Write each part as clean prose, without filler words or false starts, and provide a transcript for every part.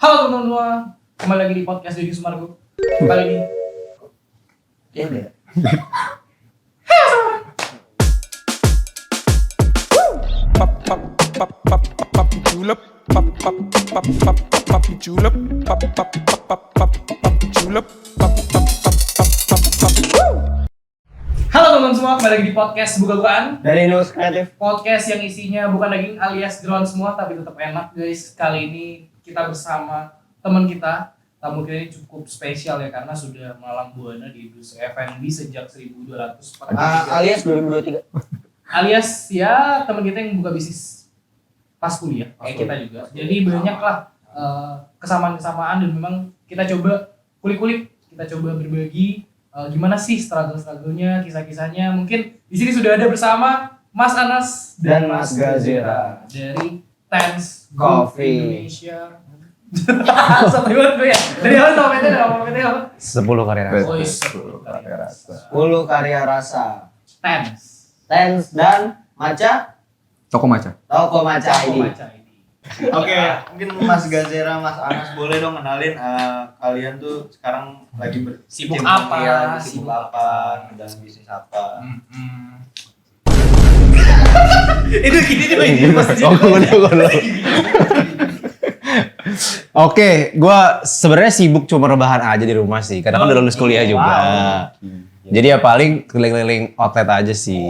Halo teman-teman semua, kembali lagi di podcast Deddy Sumargo. Kali ini ya udah. Julep, julep, julep. Halo teman-teman semua, kembali lagi di podcast Buka-bukaan Dari Nus Kreatif. Podcast yang isinya bukan daging alias jeroan semua, tapi tetap enak guys. Kali ini kita bersama teman kita. Tamu kita ini cukup spesial ya, karena sudah melalang buana di industri F&B sejak 1243. Alias 2023. Alias ya teman kita yang buka bisnis pas kuliah, kayak kita juga. Jadi banyak lah kesamaan-kesamaan, dan memang kita coba kulik-kulik, kita coba berbagi gimana sih struggle-struggle-nya, kisah-kisahnya. Mungkin di sini sudah ada bersama Mas Anas Dan Mas Gazira dari Tens Coffee Indonesia. Sampai banget gue ya. Dari awal komennya apa? 10 karya rasa. Oh, 10 karya rasa. Tens Dan Maca. Toko Maca. Toko Maca ini. Oke, mungkin Mas Gazera, Mas Anas boleh dong kenalin kalian tuh sekarang lagi Sibuk apa? Ya, sibuk apa, dan bisnis apa. Itu gini nih lagi pasti. Oke, gua sebenarnya sibuk cuma rebahan aja di rumah sih. Karena kan udah lulus kuliah juga. Jadi ya paling keliling-keliling outlet aja sih.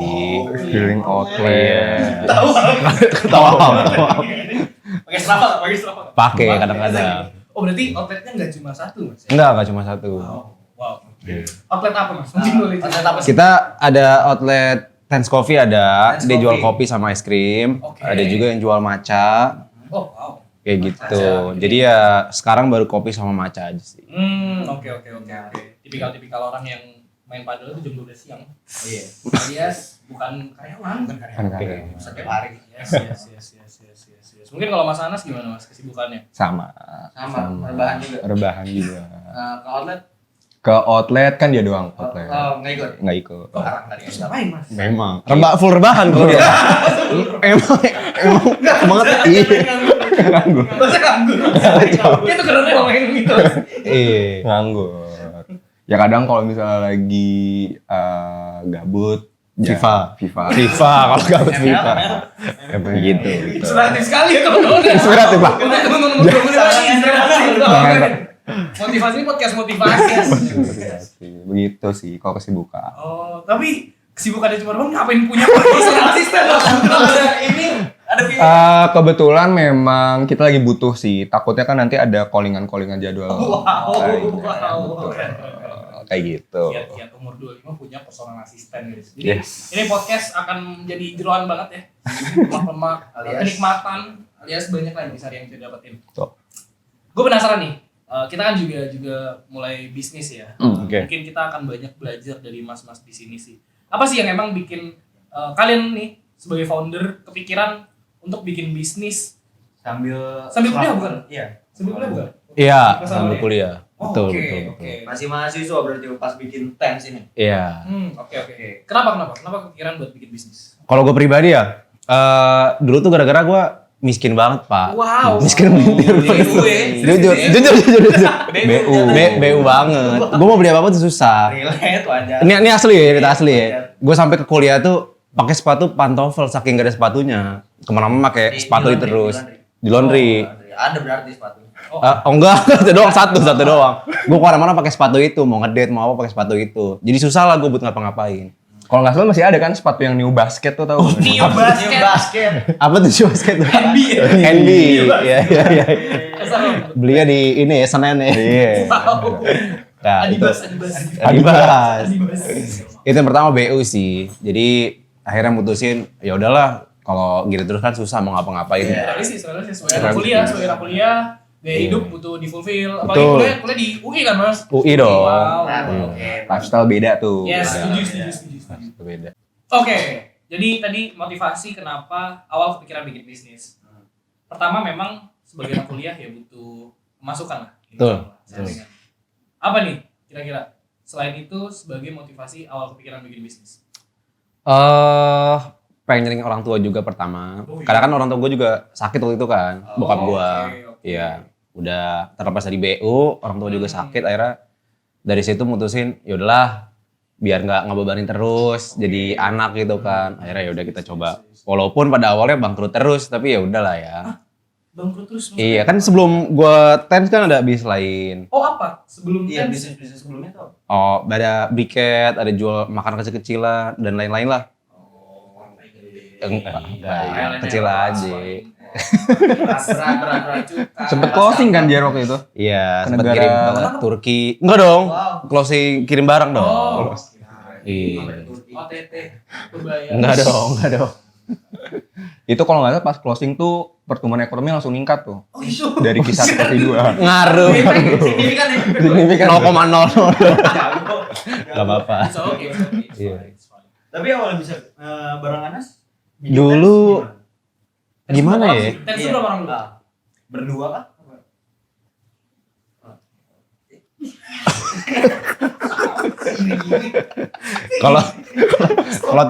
Keliling outlet. Tahu apa? Pakai Strava. Pakai kadang-kadang. Oh, berarti outletnya nggak cuma satu, Mas? Enggak cuma satu. Wow. Outlet apa, Mas? Mungkin boleh. Outlet apa sih? Kita ada outlet Tens Coffee ada, Tens dia jual Coffee. kopi sama es krim. Oke. Ada juga yang jual matcha. Oh, wow. Kayak gitu. Jadi ya sekarang baru kopi sama matcha aja sih. Oke. Tipikal orang yang main padel itu jam 12 siang. Iya. Alias bukan karyawan. Oke. Setiap hari. Yes. Mungkin kalau Mas Anas gimana, Mas, kesibukannya? Sama. Rebahan juga. Rebahan juga. Ke outlet? Ke outlet kan dia doang outlet. Oh, nggak ikut. Nggak ikut. Sekarang tadi. Terus ngapain, Mas? Memang. Full rebahan kalau dia. emang banget iya. Nganggur. Masa nganggur? Itu kerennya ngomongin gitu. Iya. Nganggur. Ya kadang kalau misalnya lagi gabut FIFA kalau gabut FIFA. Ya gitu. Inspiratif sekali ya teman-teman. Inspiratif, Pak. Udah teman-teman ngobrol lagi. Motivasi ini podcast motivasi. Begitu sih kalau kesibukan. Oh, tapi kesibukannya cuma doang, ngapain punya personal assistant loh? Ini ada Kebetulan memang kita lagi butuh sih. Takutnya kan nanti ada callingan jadwal. Wow. Kayak gitu. Kiat umur 25 punya personal assistant guys. Jadi Yes. ini podcast akan jadi jeroan banget ya. Lemak-lemak, kenikmatan alias banyak lah yang bisa yang kita dapetin. Tuh. Gue penasaran nih. Kita kan juga mulai bisnis ya. Oke. Mungkin kita akan banyak belajar dari mas-mas di sini sih. Apa sih yang emang bikin kalian nih sebagai founder kepikiran untuk bikin bisnis Sambil kuliah bukan? Iya. Sambil kuliah bukan? Iya, Pas sambil awalnya. kuliah. Betul. Oke. Masih mahasiswa berarti pas bikin Tens ini. Iya. Oke. Kenapa kepikiran buat bikin bisnis? Kalau gue pribadi ya, dulu tuh gara-gara gue miskin banget, Pak. Wow. Miskin melintir. Jujur. BU banget. Gue mau beli apa-apa tuh susah. Relate wajar. Ini asli ya, cerita asli ya. Gue sampai ke kuliah tuh pakai sepatu pantofel saking gak ada sepatunya. Kemana-mana pakai sepatu Di terus. laundry. Di laundry. Ada berarti sepatu. Enggak, satu doang. Gue kemana-mana pakai sepatu itu, mau ngedate mau apa pakai sepatu itu. Jadi susah lah gue buat ngapa-ngapain. Kalau nggak salah masih ada kan sepatu yang New Basket tuh tahu? Neo Basket. Apa tuh New Basket? NB. NB. Iya. Belinya di ini ya Senen ya. Iya. Nah, itu Adibas. Itu yang pertama BU sih. Jadi akhirnya mutusin ya udahlah kalau gitu terus kan susah mau ngapa-ngapain. Realistis. Sebagai kuliah, gaya hidup butuh di fulfill. Apalagi Betul. kuliah di UI kan, Mas? UI dong. Wow. Lifestyle beda tuh. Yes, Ya. setuju. Beda. Oke, jadi tadi motivasi kenapa awal kepikiran bikin bisnis. Pertama memang sebagai anak kuliah ya butuh pemasukan lah. Betul. Sampingan. Apa nih kira-kira selain itu sebagai motivasi awal kepikiran bikin bisnis? Pengen nyenengin orang tua juga pertama. Karena kan orang tua gue juga sakit waktu itu kan, bokap gue. Oke. Iya. udah terlepas dari BU, orang tua juga sakit, akhirnya dari situ mutusin ya udahlah biar nggak ngebebanin terus jadi anak gitu kan. Akhirnya ya udah kita coba. Walaupun pada awalnya bangkrut terus, tapi ya udahlah ya. Bangkrut terus maksudnya? Iya kan sebelum gua TENS kan ada bisnis lain. Oh apa? Sebelum Iya, TENS? bisnis sebelumnya tuh. Oh, ada briket, ada jual makanan kecil-kecilan dan lain-lain lah. Enggak, ya, kecil aja. Berat. Sempet closing kan Jer waktu itu? Iya, Ke sempat negara kirim mana? ke Turki. Enggak dong. Wow. Closing kirim barang dong. Oh. Iya. OTT. Berbayar. Enggak dong. Itu kalau nggak salah pas closing tuh pertumbuhan ekonomi langsung meningkat tuh. Oh itu. Dari kisah seperti 2. Ngaruh. Signifikan ya. Signifikan. 0,00. Enggak apa-apa. It's okay. Iya. Tapi awalnya bisa bareng Anas? bikin Dulu tes gimana ya? TENS Iya. itu berapa orang dulu? Berdua kah? Kalau kalau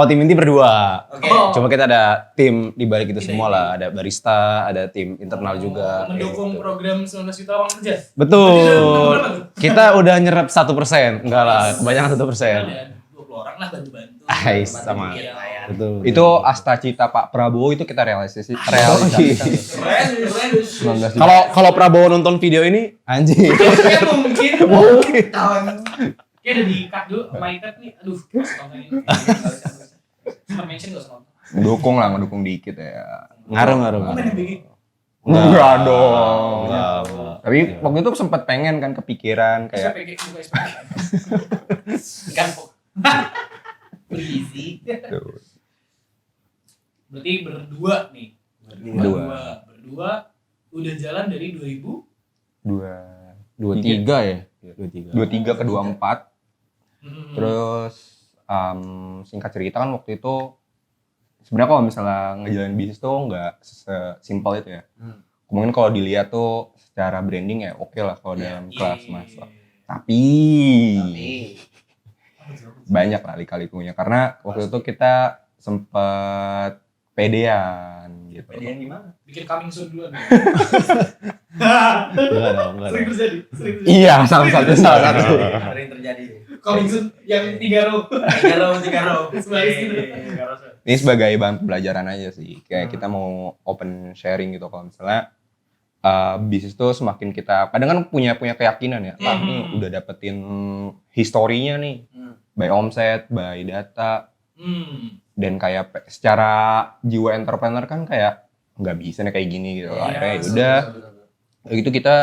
tim inti berdua. Oke. Oh. Cuma kita ada tim di balik itu semua lah, ada barista, ada tim internal juga. Mendukung Gitu. program 19 juta uang kerja. Betul. Kita udah nyerap 1%. Enggak lah, kebanyakan 1%. Ada 20 orang lah bantu-bantu. Ais, sama. Iya. Betul. Itu asta cita Pak Prabowo itu kita realisasikan. Keren. 19 Kalau Prabowo nonton video ini, anjing. Kayak mungkin. Tahun. Kayak ada di cut dulu, my cut nih. Aduh, nonton ini. Sempat mention gak usah nonton. ngedukung dikit ya. Ngaruh. Oh, main BG. Enggak dong. Enggak. Tapi waktu itu sempat pengen kan kepikiran kayak SPG, buka SPG. Ikan kok. Bergizi. Berarti berdua nih. Berdua udah jalan dari 2000. 23 ya. 23 ke 24. Terus singkat cerita kan waktu itu sebenarnya kalau misalnya ngejalanin bisnis tuh nggak sesimpel itu ya. Mungkin kalau dilihat tuh secara branding ya oke lah kalau dalam kelas masuk. Tapi banyak lah lika-likunya karena waktu itu kita sempet pedean gitu. Median gimana? Bikin coming soon duluan. Enggak dong. Sering terjadi. Iya, salah satu. Sering terjadi. Coming soon yang 3 row. Tiga row. Sebaris gitu. Ini sebagai bahan pembelajaran aja sih. Kayak kita mau open sharing gitu kalau misalnya bisnis tuh semakin kita kadang kan punya keyakinan ya. Nih udah dapetin historinya nih. By omset, by data. Dan kayak secara jiwa entrepreneur kan kayak nggak bisa nih kayak gini gitu. Akhirnya ya udah gitu kita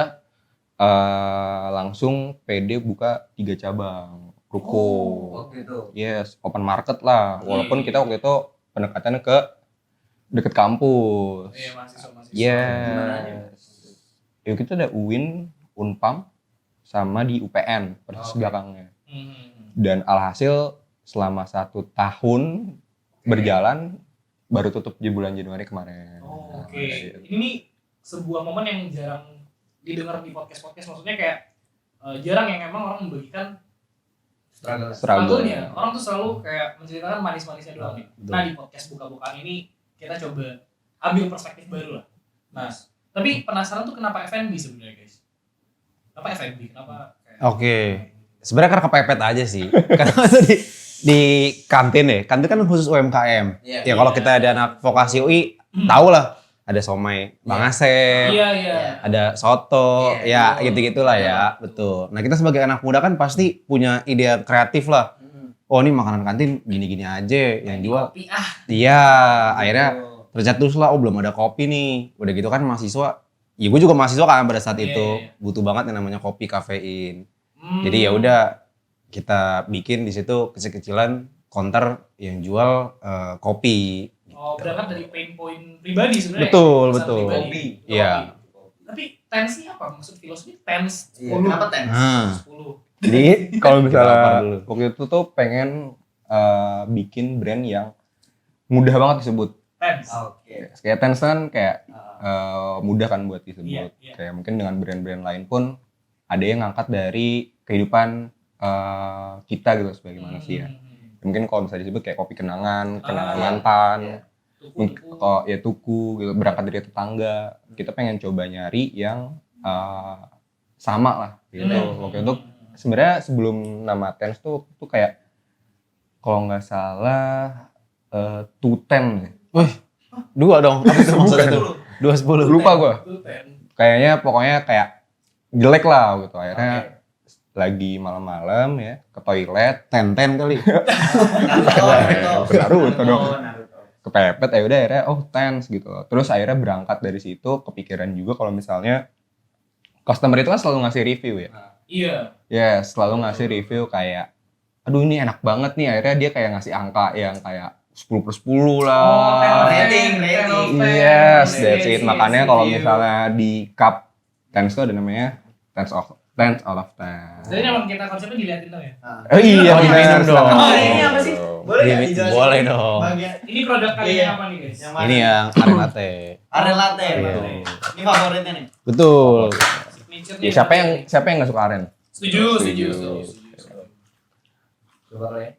langsung PD buka 3 cabang ruko. Waktu itu. Yes, open market lah. Walaupun kita waktu itu pendekatannya ke deket kampus. Iya, mahasiswa. Yes. Ya kita ada UIN, Unpam, sama di UPN persis belakangnya. Dan alhasil selama 1 tahun berjalan baru tutup di bulan Januari kemarin. Oh, oke. Ini sebuah momen yang jarang didengar di podcast-podcast. Maksudnya kayak jarang yang emang orang membagikan Struggle. struggle-nya. Orang tuh selalu kayak menceritakan manis-manisnya doang nih. Betul. Nah, di podcast buka-bukaan ini kita coba ambil perspektif baru lah. Nah, tapi penasaran tuh kenapa F&B sebenarnya, guys? Kenapa F&B? Kenapa kayak Oke. Sebenarnya karena kepepet aja sih. Karena di kantin ya. Kantin kan khusus UMKM. Iya. Ya kalau kita ada anak vokasi UI, tau lah. Ada somai Bang Asep, Iya. ada soto, Iya, ya gitu-gitulah ya. Betul. Nah kita sebagai anak muda kan pasti punya ide kreatif lah. Oh ini makanan kantin gini-gini aja yang jual. Kopi Iya, akhirnya tercetus lah, oh belum ada kopi nih. Udah gitu kan mahasiswa. Ya gue juga mahasiswa kan pada saat Iya, itu. iya. Butuh banget yang namanya kopi, kafein. Jadi ya udah kita bikin di situ kecil-kecilan counter yang jual kopi. Oh, berangkat dari pain point pribadi sebenarnya. Betul, Pesan betul. pribadi. Iya. Tapi TENS ini apa? Maksud filosofi TENS 10. Iya, kenapa TENS? Nah, 10. Jadi kalau Kita lapar misalnya dulu. waktu itu tuh pengen bikin brand yang mudah banget disebut. TENS. Oke. Kayak Tencent kan kayak mudah kan buat disebut. Iya, iya. Kayak mungkin dengan brand-brand lain pun ada yang ngangkat dari kehidupan kita gitu sebagai manusia. Mungkin kalau bisa disebut kayak kopi kenangan Ah, mantan. iya. Kalau ya tuku gitu, berangkat dari tetangga. Kita pengen coba nyari yang sama lah gitu. Waktu itu sebenarnya sebelum nama Tens tuh kayak kalau nggak salah 210. Wih, 2 dong. Apa itu maksudnya tuh? 210. Lupa gue. Kayaknya pokoknya kayak jelek lah gitu. Akhirnya lagi malam-malam ya ke toilet. Ten kali. Naruto dong. Kepepet ya udah akhirnya Tens gitu. Terus akhirnya berangkat dari situ kepikiran juga kalau misalnya customer itu kan selalu ngasih review ya. Iya. Ya, selalu ngasih review kayak aduh ini enak banget nih. Akhirnya dia kayak ngasih angka yang kayak 10/10 lah. Rating. Yes, that's it. Makanya kalau misalnya di cup Tens itu ada namanya 10 out of 10. Jadi emang kita konsepnya diliatin dong ya. Iya, Oh, diminum dong. Oh, ini apa sih? Boleh nggak dijelasin? Boleh dong. Bagian Ini produk kalian apa nih guys? yang mana? Ini yang aren latte. Aren latte. Iya. Ini favoritnya nih. Betul. Signature Ya, nih. siapa yang nggak suka aren? Setuju. Coba lo ya.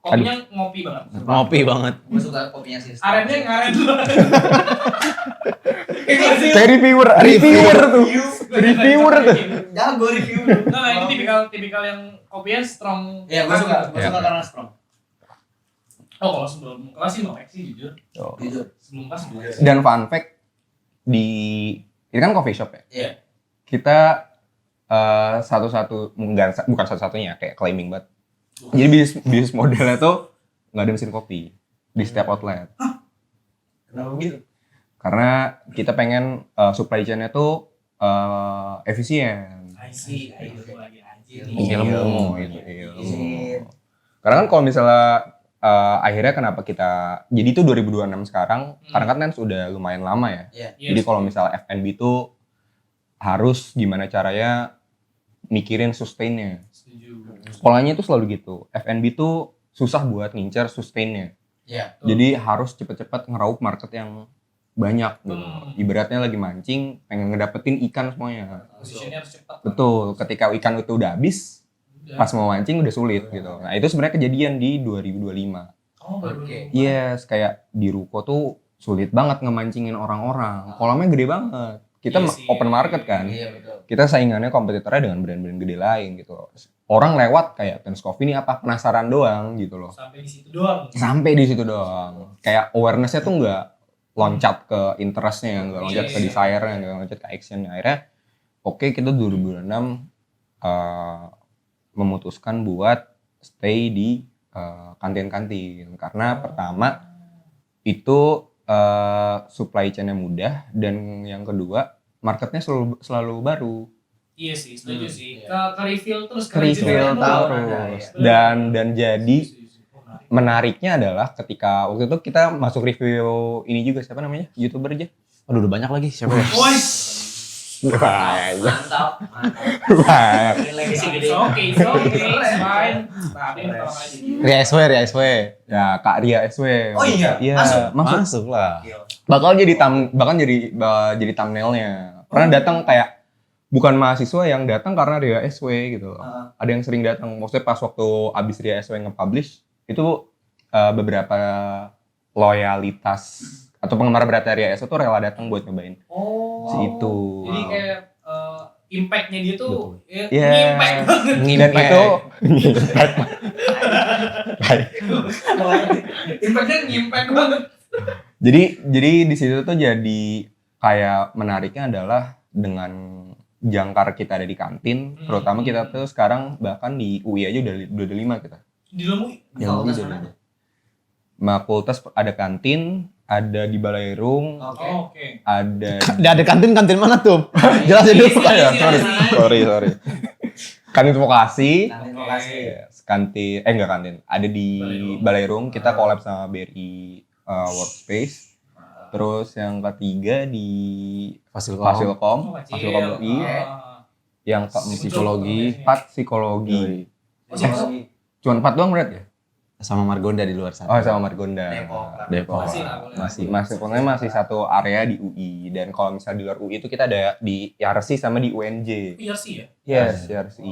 Kopinya ngopi banget. Ngopi banget. Gue suka kopinya sih. Arennya ngaren tuh. Kayak reviewer tuh. Reviewer tuh. Jago review. Nah, ini tipikal yang kopinya strong. Iya, gue suka. Gue Iya. suka karena strong. Oh, kalau sebelum kelas sih no sih jujur. Jujur. Sebelum kelas dulu. Dan fun fact ini kan coffee shop ya. Iya. Kita bukan satu-satunya kayak claiming banget. Jadi bisnis modelnya tuh nggak ada mesin kopi di setiap outlet. Kenapa gitu? Karena kita pengen supply chain-nya tuh efisien. I see. Ilmu lagi anjir. Ilmu. Karena kan kalau misalnya akhirnya kenapa kita jadi itu 2026 sekarang karena kan Tens udah lumayan lama ya. Iya. Jadi kalau misalnya F&B tuh harus gimana caranya mikirin sustain-nya. Setuju. Polanya itu selalu gitu. F&B tuh susah buat ngincer sustain-nya. Iya. Jadi harus cepet-cepet ngeraup market yang banyak gitu. Ibaratnya lagi mancing, pengen ngedapetin ikan semuanya. Positionnya harus cepat. Betul, ketika ikan itu udah habis, Udah. pas mau mancing udah sulit gitu. Nah itu sebenarnya kejadian di 2025. Oh, baru. Oke. Yes, kayak di Ruko tuh sulit banget ngemancingin orang-orang. Kolamnya gede banget. Kita Iya sih. open market kan. Iya betul. Kita saingannya kompetitornya dengan brand-brand gede lain gitu. Orang lewat kayak Tens Coffee ini apa penasaran doang gitu loh. Sampai di situ doang. Sampai di situ doang. Kayak awareness-nya tuh nggak loncat ke interest-nya, nggak loncat ke Iya. desire-nya, nggak loncat ke action-nya. Akhirnya oke, kita 2026 memutuskan buat stay di kantin-kantin. Karena pertama itu supply chain-nya mudah dan yang kedua marketnya selalu baru. Iya sih, setuju sih. Iya. Ke refill terus Ke refill terus. Dan jadi menariknya adalah ketika waktu itu kita masuk review ini juga siapa namanya? YouTuber aja. Aduh, udah banyak lagi. Siapa ya? Woi, Mantap. Banyak. Nilai sih it's gede. okay, it's fine. Tapi pertama kali. Ria SW. Ya Kak Ria SW. Oh iya? Iya, Masuk? Masuk lah. Bakal jadi jadi thumbnailnya. Pernah datang kayak bukan mahasiswa yang datang karena Ria SW gitu. Ada yang sering datang. Maksudnya pas waktu abis Ria SW nge-publish itu beberapa loyalitas atau penggemar berat Ria SW tuh rela datang buat nyobain. Oh. Si itu. Jadi kayak impact-nya dia tuh Iya. impact banget. Dan itu Impact-nya ngimpact banget. jadi di situ tuh jadi kayak menariknya adalah dengan jangkar kita ada di kantin, terutama kita tuh sekarang bahkan di UI aja udah 5 kita. Di dalam UI. Fakultas mana? Fakultas ada kantin, ada di Balairung, Oke. Oh, oke. ada Ada kantin mana tuh? Jelasin dulu. sorry. Kantin vokasi. Kantin vokasi. Yes, kantin enggak kantin. Ada di Balairung, kita collab sama BRI Workspace. Terus yang ketiga di Fasilkom UI. Yang keempat psikologi. Cuma 4 doang berarti ya? Sama Margonda di luar sana. Oh, sama Margonda. Depok. Masih lah, boleh. Masih pokoknya masih satu area di UI. Dan kalau misalnya di luar UI itu kita ada di YRC sama di UNJ. PRC ya? Yes, YRC.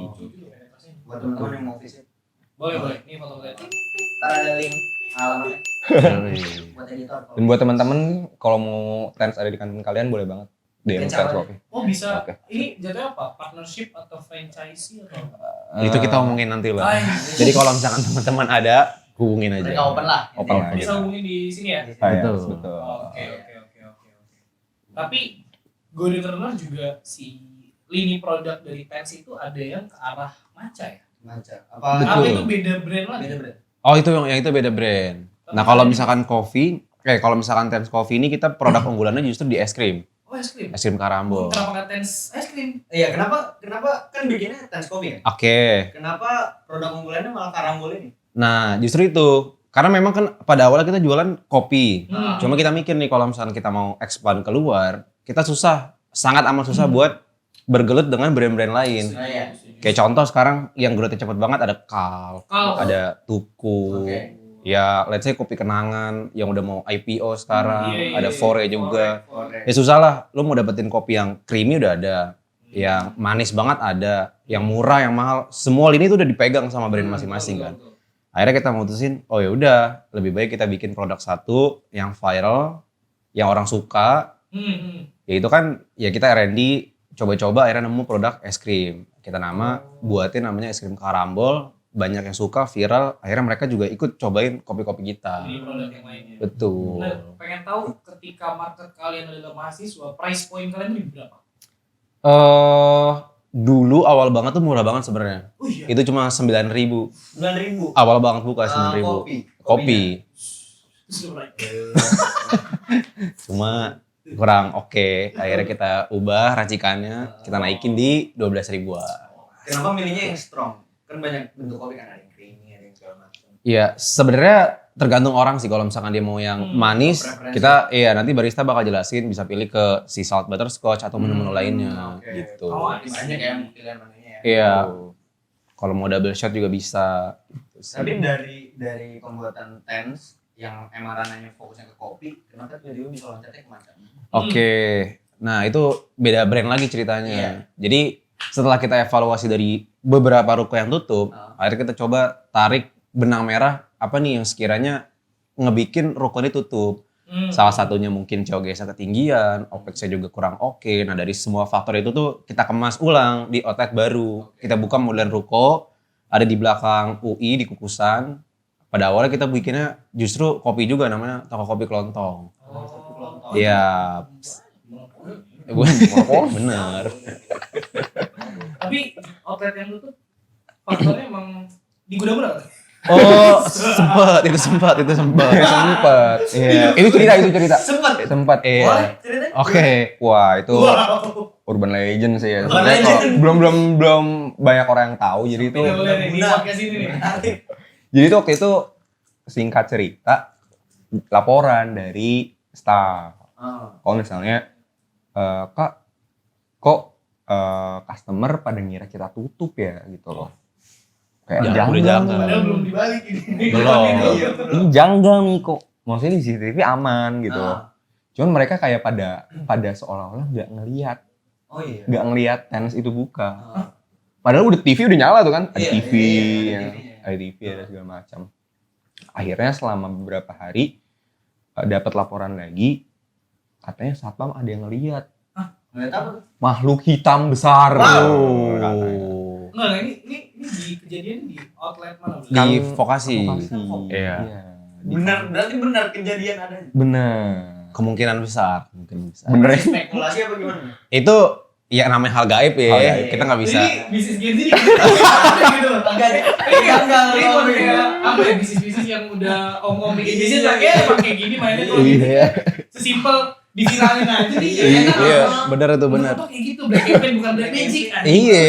Buat teman-teman yang mau visit. Boleh. Ini foto gue. Ntar ada link alamatnya Yoi. buat editor. Dan buat teman-teman kalau mau Tens ada di kantin kalian boleh banget DM Tens Tens apa? Coffee. Oh bisa. Oke. Ini jatuhnya apa? Partnership atau franchise atau apa? Itu kita omongin nanti lah. Ay, Jadi kalau misalkan teman-teman ada, hubungin aja. Mereka open lah. Open lah. bisa hubungin di sini ya? Ah, ya, Betul. betul. Oke. Tapi gue dengar juga si lini produk dari Tens itu ada yang ke arah matcha ya? Macam Apa apa? itu beda brand lagi? Beda brand. Oh itu yang itu beda brand. Nah kalau misalkan kalau misalkan Tens Coffee ini kita produk unggulannya justru di es krim. Oh es krim. Es krim karambol. Kenapa nggak Tens es krim? Iya, kenapa kan bikinnya Tens Coffee ya? Oke. Kenapa produk unggulannya malah karambol ini? Nah justru itu. Karena memang kan pada awalnya kita jualan kopi. Cuma kita mikir nih kalau misalkan kita mau expand keluar, kita sangat amat susah buat bergelut dengan brand-brand lain. Oh iya. Kayak contoh sekarang yang growth-nya cepet banget ada Kal, ada Tuku, Oke. ya let's say kopi kenangan yang udah mau IPO sekarang, Iya, ada iya, Fore juga. Korek. Ya susah lah, lu mau dapetin kopi yang creamy udah ada, yang manis banget ada, yang murah, yang mahal, semua lini itu udah dipegang sama brand masing-masing kan. Akhirnya kita mutusin, oh ya udah, lebih baik kita bikin produk satu yang viral, yang orang suka, ya itu kan ya kita R&D coba-coba akhirnya nemu produk es krim. Kita buatin namanya es krim karambol, banyak yang suka, viral, akhirnya mereka juga ikut cobain kopi-kopi kita. Ini produk yang lainnya. Betul. Nah, pengen tahu ketika market kalian adalah mahasiswa, price point kalian itu berapa? Dulu awal banget tuh murah banget sebenarnya. Oh iya. Itu cuma 9.000. 9.000. Awal banget buka 9.000. Kopi. Cuma kurang oke. Akhirnya kita ubah racikannya, kita naikin di 12.000-an. Kenapa milihnya yang strong? Kan banyak bentuk kopi kan, ada yang creamy, ada yang segala macam. Iya, sebenarnya tergantung orang sih kalau misalkan dia mau yang manis, preferensi. kita nanti barista bakal jelasin bisa pilih ke sea salt butterscotch atau menu-menu lainnya Oke. gitu. Oh, Banyak ya pilihan menunya ya. Iya. Kalau mau double shot juga bisa. Gitu sih. Tapi dari pembuatan Tens yang emang ranahnya fokusnya ke kopi, kenapa jadi bisa loncatnya ke macam? Oke. Nah, itu beda brand lagi ceritanya. Iya. Jadi setelah kita evaluasi dari beberapa ruko yang tutup, akhirnya kita coba tarik benang merah apa nih yang sekiranya ngebikin ruko ini tutup. Salah satunya mungkin COGS ketinggian, OPEX-nya juga kurang oke. Nah dari semua faktor itu tuh kita kemas ulang di outlet baru. Kita buka modelan ruko, ada di belakang UI di Kukusan. Pada awalnya kita bikinnya justru kopi juga namanya toko kopi kelontong. Iya. Bener. Tapi outlet yang tutup faktornya emang di gudang berapa? Oh, itu sempat. Iya. Itu cerita. Sempat. Iya. Boleh ceritain? Oke. Wah, itu Wow. urban legend sih ya. Urban Sebenarnya legend. kalau belum banyak orang yang tahu jadi itu. Ini boleh nih, di Guna. podcast ini nih. Jadi itu waktu itu singkat cerita laporan dari staff. Kalau misalnya Kak, kok customer pada ngira kita tutup ya gitu loh. Kayak Udah janggal. Padahal belum dibalik ini. Belum. Ini janggal nih kok. Maksudnya di CCTV aman gitu. Cuman mereka kayak pada seolah-olah nggak ngelihat, Oh iya. nggak ngelihat Tens itu buka. Padahal udah TV udah nyala tuh kan, ada Iya, TV, iya, ya. TV-nya. Ada TV ada segala macam. Akhirnya selama beberapa hari dapat laporan lagi, katanya satpam ada yang ngelihat Ngeliat apa tuh? makhluk hitam besar. Wow. tuh, katanya. Enggak, ini di kejadian di outlet mana? Bro? Di vokasi. Iya. Berarti benar kejadian ada. Bener. Kemungkinan besar. Bener ya? Spekulasi apa gimana? Itu ya namanya hal gaib ya. Hal gaib. Kita nggak bisa. Jadi bisnis Gen Z gitu. Enggak. Ini Enggak. kayak apa ya bisnis yang udah om bikin bisnis lah kayak pakai gini mainnya tuh. Iya. Sesimpel diviralin aja nih. Iya, bener itu bener. Kenapa kayak gitu? Black campaign bukan black magic. Iya.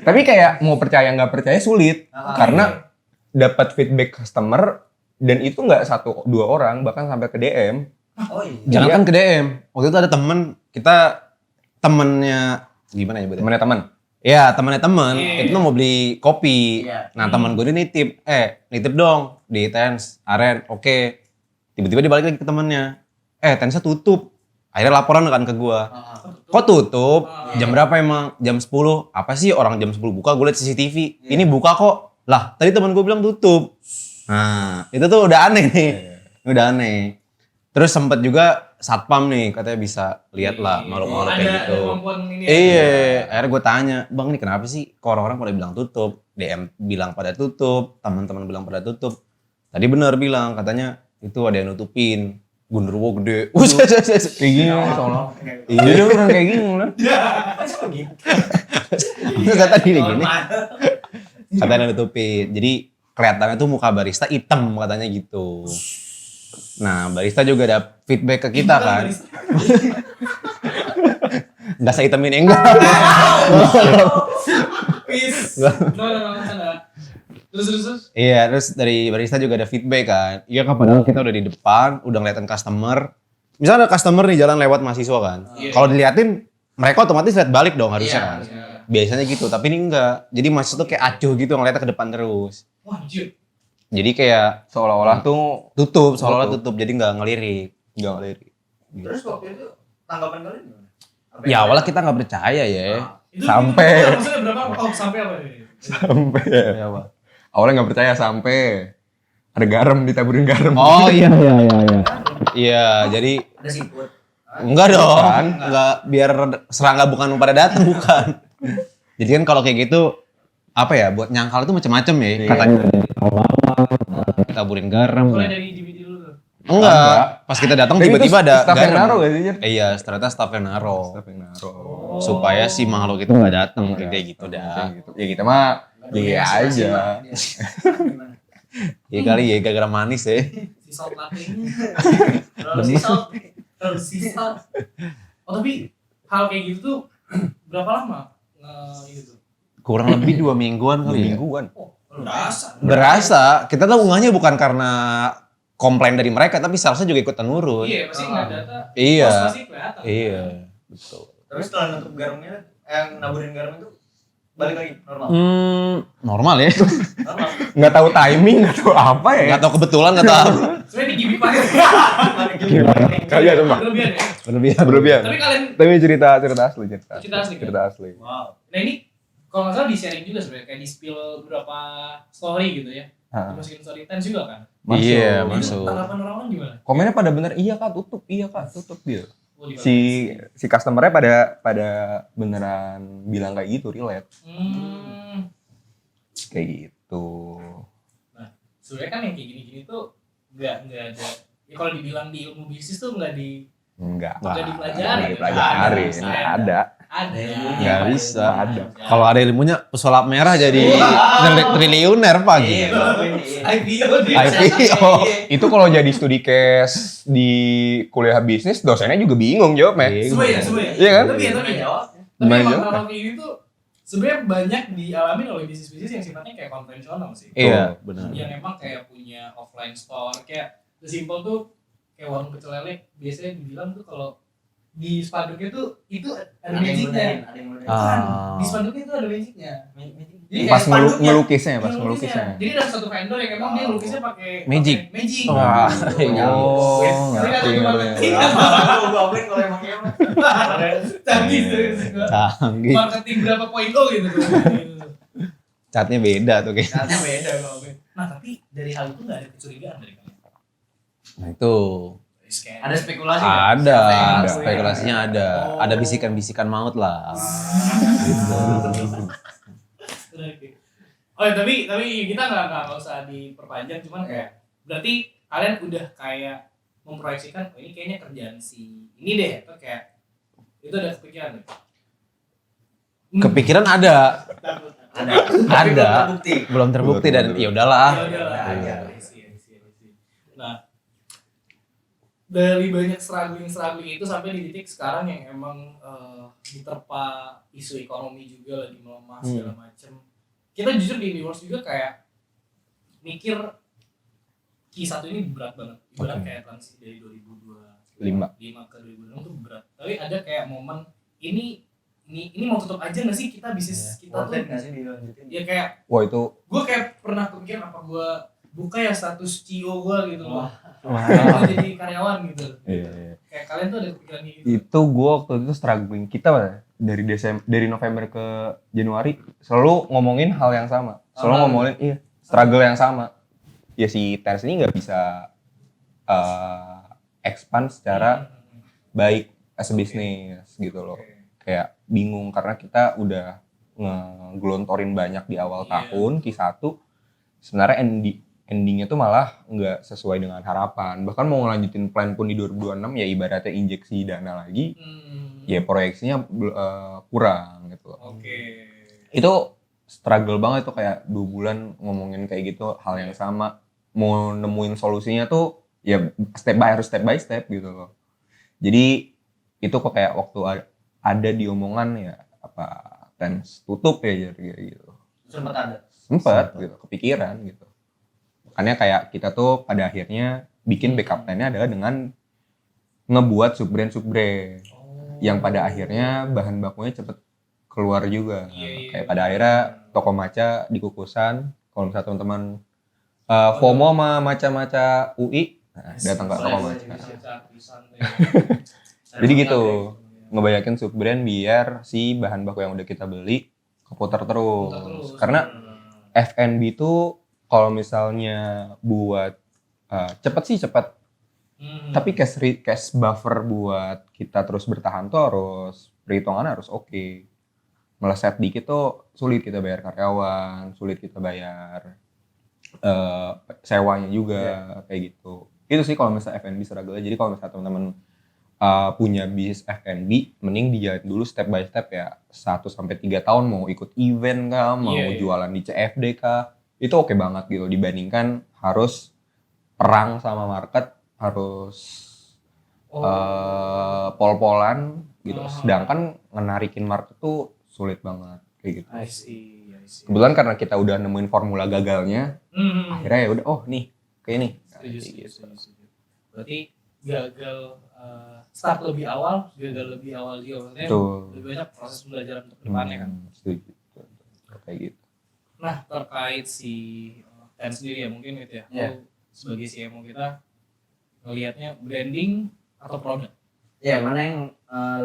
Tapi kayak mau percaya nggak percaya sulit. Ah. Karena dapat feedback customer dan itu nggak 1-2 orang bahkan sampai ke DM. Oh iya. Jangan kan ke DM. Waktu itu ada temen kita temennya gimana ya? Temennya teman. Ya temennya temen. Iya. Itu mau beli kopi. Iya. Nah temen gue ini nitip dong di Tens Aren. Oke. Tiba-tiba dia balik lagi ke temennya. Tensnya tutup. Akhirnya laporan kan ke gue. Kok tutup? Jam berapa emang? Jam 10. Apa sih orang jam 10 buka? Gue liat CCTV. Ini buka kok. Lah tadi temen gue bilang tutup. Nah, itu tuh udah aneh nih. Udah aneh. Terus sempet juga satpam nih, katanya bisa lihat lah makhluk-makhluk kayak gitu. Ada kemampuan ini. Iya, akhirnya gue tanya, bang ini kenapa sih kok orang-orang pada bilang tutup, DM bilang pada tutup, teman-teman bilang pada tutup. Tadi bener bilang, katanya itu ada yang nutupin, gundurwo gede. Kayak gini soalnya. Iya dia orang kayak gini lah. Terus kata gini, katanya nutupin. Jadi kelihatannya tuh muka barista hitam katanya gitu. Nah, barista juga ada feedback ke kita kan. Enggak saya hitamin enggak. Peace. No. Terus. Iya, terus dari barista juga ada feedback kan. Iya kan padahal kita udah di depan, udah ngeliatin customer. Misalnya ada customer nih jalan lewat mahasiswa kan. Iya. Kalau diliatin mereka otomatis lihat balik dong harusnya kan. Iya. Biasanya gitu, tapi ini enggak. Jadi mahasiswa tuh kayak acuh gitu ngeliatnya ke depan terus. Wah, anjir. Jadi kayak Seolah-olah tuh tutup, seolah-olah tutup. Jadi nggak ngelirik. nggak lirik. Terus waktu itu tanggapan kalian gimana? Apa Ya yang- awalnya kita nggak percaya ya. Itu Sampai. itu maksudnya berapa? Oh, sampai apa ini? Sampai Ya, Pak. awalnya nggak percaya sampai ada garam ditaburin garam. Oh iya. Iya, jadi Ada siput. enggak dong. Enggak biar serangga bukan pada datang bukan. Jadi kan kalau kayak gitu apa ya buat nyangkal itu macam-macam ya. Iya. Katanya taburin garam. Mulai dari DVD dulu tuh. Enggak, pas kita datang tiba-tiba ada staff yang garam. naruh gak sih? Jir? Iya, ternyata staff yang naro. Staff yang naruh. Supaya si makhluk itu nggak datang kayak gitu dah. Kayak gitu. Ya kita mah iya aja. Ya kali ya gara-gara manis ya. Si salt latte-nya. Terlalu si salt. Oh, tapi hal kayak gitu tuh berapa lama? Itu tuh. Kurang lebih 2 mingguan 2 kali ya. mingguan. Berasa, kita tuh unggahnya bukan karena komplain dari mereka, tapi salesnya juga ikutan nurun. Iya, pasti nggak data. Iya. Bos pasti kelihatan. Iya, betul. Terus setelah nutup garamnya, yang naburin garam itu balik lagi normal. Normal ya. Normal. Nggak tahu timing, nggak tahu apa ya. Nggak tahu kebetulan, nggak tahu. Sebenarnya digimik banget. Kagak sumpah. Berlebihan ya. Berlebihan. Tapi kalian Tapi cerita asli. Cerita asli, kan? Cerita asli. Wow. nah ini kalau nggak salah di sharing juga sebenarnya kayak di spill beberapa story gitu ya. Hah. Dimasukin story time juga kan. Masuk. Iya, Itu masuk. tanggapan orang-orang gimana? Komennya pada bener iya kak tutup dia. Oh, di Si customernya pada beneran bilang kayak gitu relate kayak gitu. Sebenarnya kan yang kayak gini-gini tuh nggak ada. Ya kalau dibilang di ilmu bisnis tuh nggak Enggak dipelajari. dipelajari ada Nggak bisa. Ada. Kalau ada ilmunya pesulap merah jadi triliuner pagi. IPO dia. IPO. Itu kalau jadi studi case di kuliah bisnis dosennya juga bingung jawabnya. Sebenarnya. Iya kan? Tapi Gimana emang jawab? hal kayak gitu sebenarnya banyak dialami oleh bisnis-bisnis yang sifatnya kayak konvensional sih. Iya, benar. Yang emang kayak punya offline store kayak simple tuh kayak warung pecel lele biasanya dibilang tuh kalau di spanduknya tuh itu ada magicnya. Ah. Di spanduknya itu ada magicnya. Jadi Pas kayak spanduknya, ngelukisnya. Jadi ada satu vendor yang emang dia lukisnya pakai Magic. pakai magic. Wah, Oh, Jadi ngerti, ada ngerti. Gue kalau emang iya mah. Canggih serius gua. Canggih. Marketing berapa poin lo gitu. Catnya beda tuh kayak. Caranya beda kalau Nah tapi dari hal itu nggak ada kecurigaan dari kalian. Nah itu ada spekulasi nggak? ada, Siapa yang spekulasinya ada. Ada bisikan-bisikan maut lah. Gitu. Oh ya, tapi kita nggak usah diperpanjang, cuman kayak berarti kalian udah kayak memproyeksikan, oh ini kayaknya kerjaan si ini deh, atau kayak itu ada kepikiran deh. Kepikiran ada, Ada. Tapi belum Ada. terbukti. belum terbukti dan ya udahlah. Ya udahlah. Iya. I see. Nah, dari banyak struggling itu sampai di titik sekarang yang emang diterpa isu ekonomi juga lagi melemah segala macem. Kita jujur di Universe juga kayak mikir Q1 ini berat banget. Ibarat kayak transisi dari 2005 ke 2006 tuh berat. Tapi ada kayak momen ini mau tutup aja nggak sih kita bisnis kita Worth it tuh? nggak sih dilanjutin? Ya kayak Wah itu gue kayak pernah kepikiran apa gue buka ya status CEO gue gitu loh. Wah. Gue jadi karyawan gitu. Iya. Kayak kalian tuh ada kepikiran kayak gitu. Itu gue waktu itu struggling kita dari November ke Januari selalu ngomongin hal yang sama, selalu ngomongin struggle yang sama, ya si Tens ini nggak bisa expand secara baik as a business gitu loh. Kayak bingung karena kita udah ngegelontorin banyak di awal tahun Q1, sebenarnya endingnya tuh malah nggak sesuai dengan harapan. Bahkan mau ngelanjutin plan pun di 2026 ya ibaratnya injeksi dana lagi, ya proyeksinya kurang gitu loh. Itu struggle banget tuh kayak 2 bulan ngomongin kayak gitu hal yang sama. Mau nemuin solusinya tuh ya step by step gitu loh. Jadi itu kok kayak waktu ada di omongan ya apa Tens tutup ya jadi gitu. Sempet gitu, kepikiran gitu. Makanya kayak kita tuh pada akhirnya bikin backup plan-nya adalah dengan ngebuat sub-brand yang pada akhirnya bahan bakunya cepet keluar juga. Kayak pada akhirnya toko maca di Kukusan, kalau misalnya teman-teman FOMO sama maca-maca UI, datang ke toko maca. Jadi gitu, ngebanyakin sub-brand biar si bahan baku yang udah kita beli keputar terus. Karena F&B itu kalau misalnya buat cepet sih cepet, tapi cash buffer buat kita terus bertahan tuh harus perhitungan harus oke. Meleset dikit tuh sulit kita bayar karyawan, sulit kita bayar sewanya juga kayak gitu. Itu sih kalau misalnya F&B struggle. Jadi kalau misalnya teman-teman punya bisnis F&B, mending dijalin dulu step by step ya. 1-3 tahun mau ikut event kah, mau jualan di CFD kah, itu oke banget gitu. Dibandingkan harus perang sama market, harus pol-polan gitu. Sedangkan ngenarikin market tuh sulit banget kayak gitu. I see. Kebetulan karena kita udah nemuin formula gagalnya, akhirnya ya udah nih, kayak nih. Setuju. Berarti gagal start lebih awal, gagal lebih awal juga. Maksudnya lebih banyak proses pembelajaran untuk depannya kan. Setuju. Kayak gitu. Nah, terkait si Ten sendiri ya mungkin gitu ya. Lu sebagai CMO kita ngelihatnya branding atau produk? Ya, mana yang